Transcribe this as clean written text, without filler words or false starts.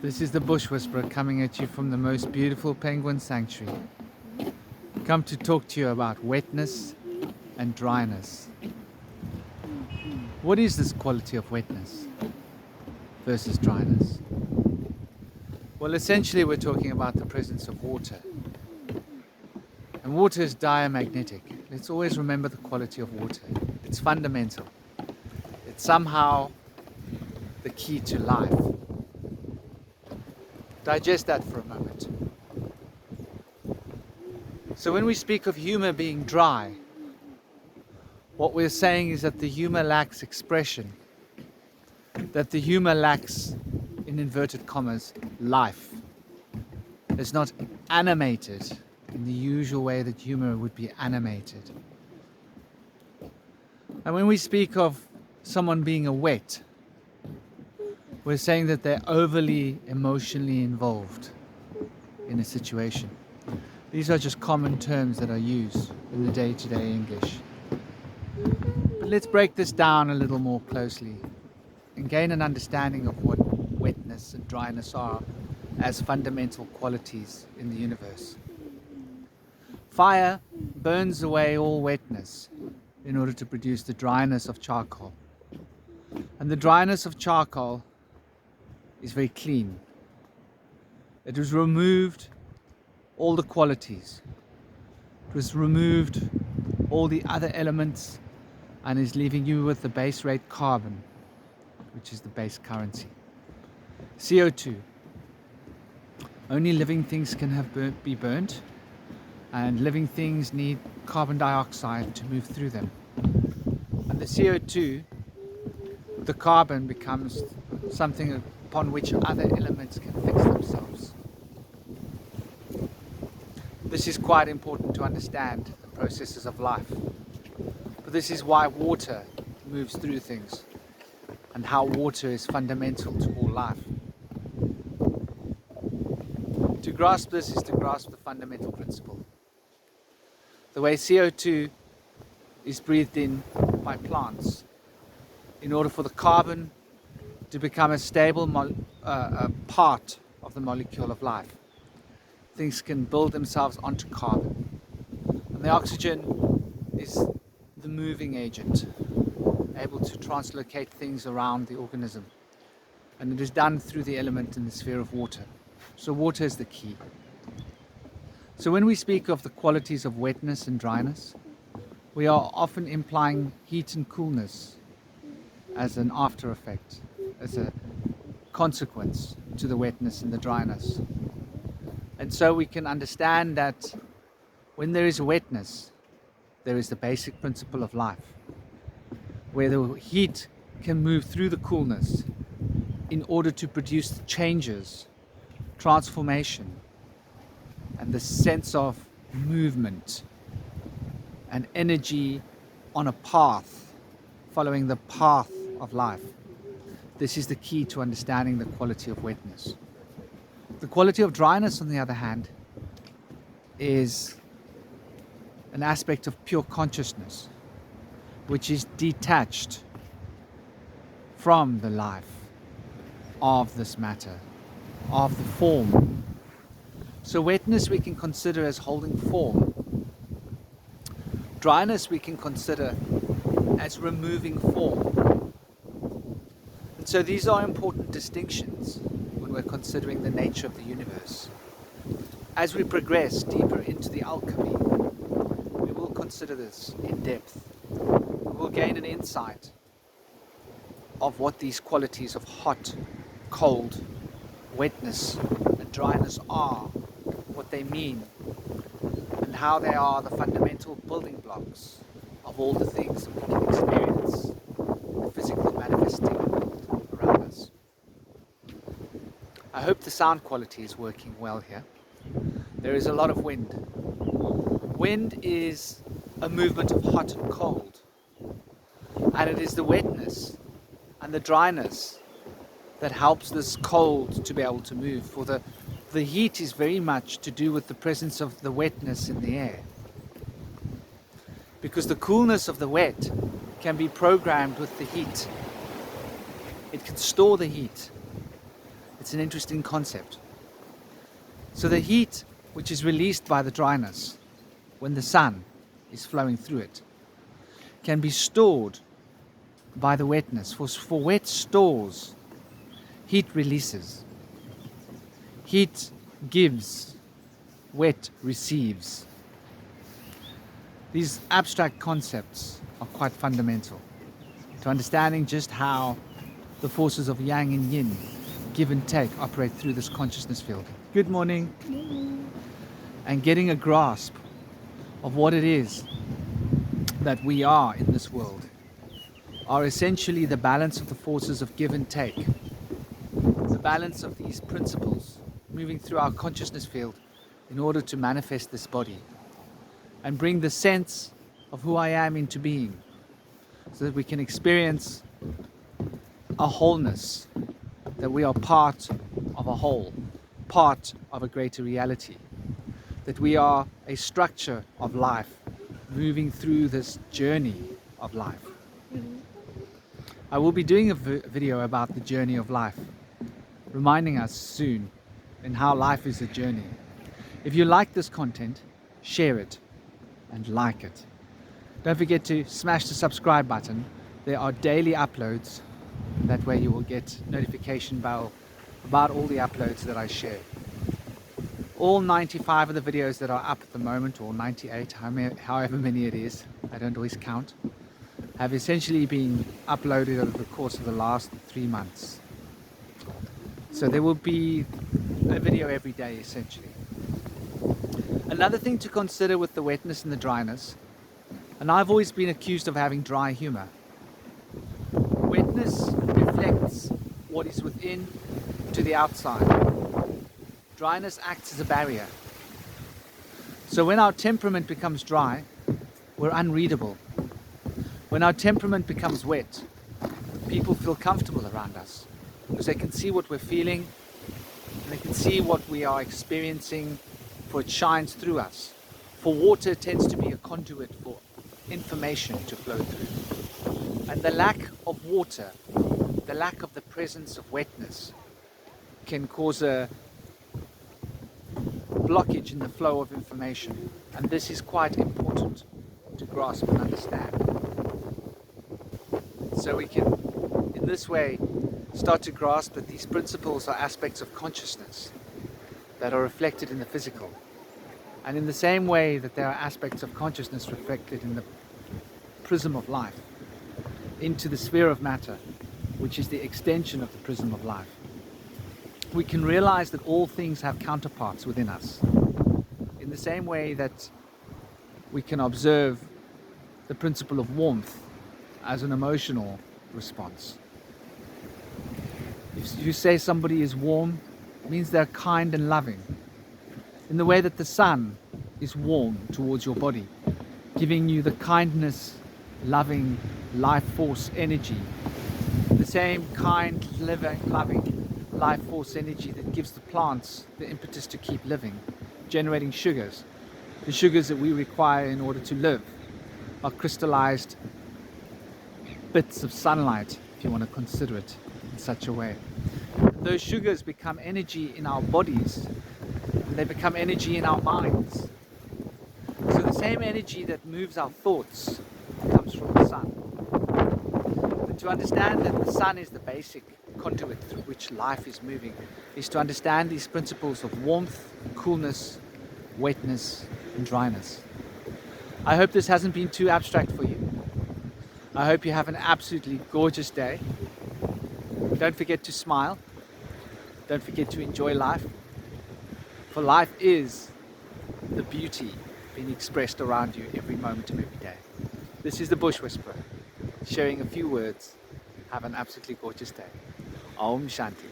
This is the Bush Whisperer coming at you from the most beautiful penguin sanctuary. Come to talk to you about wetness and dryness. What is this quality of wetness versus dryness? Well, essentially we're talking about the presence of water. And water is diamagnetic. Let's always remember the quality of water. It's fundamental. It's somehow the key to life. Digest that for a moment. So when we speak of humor being dry, what we're saying is that the humor lacks expression, that the humor lacks, in inverted commas, life. It's not animated in the usual way that humor would be animated. And when we speak of someone being a wet, we're saying that they're overly emotionally involved in a situation. These are just common terms that are used in the day-to-day English. But let's break this down a little more closely and gain an understanding of what wetness and dryness are as fundamental qualities in the universe. Fire burns away all wetness in order to produce the dryness of charcoal. And the dryness of charcoal is very clean. It has removed all the qualities. It has removed all the other elements and is leaving you with the base rate carbon, which is the base currency. CO2. Only living things can be burnt, and living things need carbon dioxide to move through them. And the CO2, the carbon, becomes something upon which other elements can fix themselves. This is quite important to understand the processes of life. But this is why water moves through things and how water is fundamental to all life. To grasp this is to grasp the fundamental principle. The way CO2 is breathed in by plants in order for the carbon to become a stable part of the molecule of life. Things can build themselves onto carbon. And the oxygen is the moving agent, able to translocate things around the organism. And it is done through the element in the sphere of water. So water is the key. So when we speak of the qualities of wetness and dryness, we are often implying heat and coolness as an after effect, as a consequence to the wetness and the dryness. And so we can understand that when there is wetness, there is the basic principle of life, where the heat can move through the coolness in order to produce changes, transformation, and the sense of movement and energy on a path, following the path of life. This is the key to understanding the quality of wetness. The quality of dryness, on the other hand, is an aspect of pure consciousness, which is detached from the life of this matter, of the form. So wetness we can consider as holding form. Dryness we can consider as removing form. And so these are important distinctions when we're considering the nature of the universe. As we progress deeper into the alchemy, we will consider this in depth. We will gain an insight of what these qualities of hot, cold, wetness and dryness are, what they mean, and how they are the fundamental building blocks of all the things that we can experience in the physical manifesting world around us. I hope the sound quality is working well here. There is a lot of wind. Wind is a movement of hot and cold, and it is the wetness and the dryness that helps this cold to be able to move. For the heat is very much to do with the presence of the wetness in the air, because the coolness of the wet can be programmed with the heat. It can store the heat. It's an interesting concept. So the heat which is released by the dryness when the sun is flowing through it can be stored by the wetness. For wet stores, heat releases. Heat gives, wet receives. These abstract concepts are quite fundamental to understanding just how the forces of yang and yin, give and take, operate through this consciousness field. Good morning. And getting a grasp of what it is that we are in this world are essentially the balance of the forces of give and take, the balance of these principles moving through our consciousness field in order to manifest this body and bring the sense of who I am into being, so that we can experience a wholeness, that we are part of a whole, part of a greater reality, that we are a structure of life moving through this journey of life. I will be doing a video about the journey of life, reminding us soon in how life is a journey. If you like this content, share it and like it. Don't forget to smash the subscribe button. There are daily uploads. That way you will get notification bell about all the uploads that I share. All 95 of the videos that are up at the moment, or 98, however many it is, I don't always count, have essentially been uploaded over the course of the last 3 months. So there will be a video every day, essentially. Another thing to consider with the wetness and the dryness, and I've always been accused of having dry humor. Wetness reflects what is within to the outside. Dryness acts as a barrier. So when our temperament becomes dry, we're unreadable. When our temperament becomes wet, people feel comfortable around us because they can see what we're feeling and they can see what we are experiencing, for it shines through us. For water tends to be a conduit for information to flow through. And the lack of water, the lack of the presence of wetness, can cause a blockage in the flow of information. And this is quite important to grasp and understand. So we can, in this way, start to grasp that these principles are aspects of consciousness that are reflected in the physical. And in the same way that there are aspects of consciousness reflected in the prism of life, into the sphere of matter, which is the extension of the prism of life, we can realize that all things have counterparts within us. In the same way that we can observe the principle of warmth as an emotional response. If you say somebody is warm, it means they're kind and loving. In the way that the sun is warm towards your body, giving you the kindness, loving, life force energy. The same kind, loving life force energy that gives the plants the impetus to keep living, generating sugars. The sugars that we require in order to live are crystallized bits of sunlight, if you want to consider it in such a way. Those sugars become energy in our bodies, and they become energy in our minds. So the same energy that moves our thoughts comes from the sun. But to understand that the sun is the basic conduit through which life is moving, is to understand these principles of warmth, coolness, wetness, and dryness. I hope this hasn't been too abstract for you. I hope you have an absolutely gorgeous day. Don't forget to smile. Don't forget to enjoy life. For life is the beauty being expressed around you every moment of every day. This is the Bush Whisperer, sharing a few words. Have an absolutely gorgeous day. Om Shanti.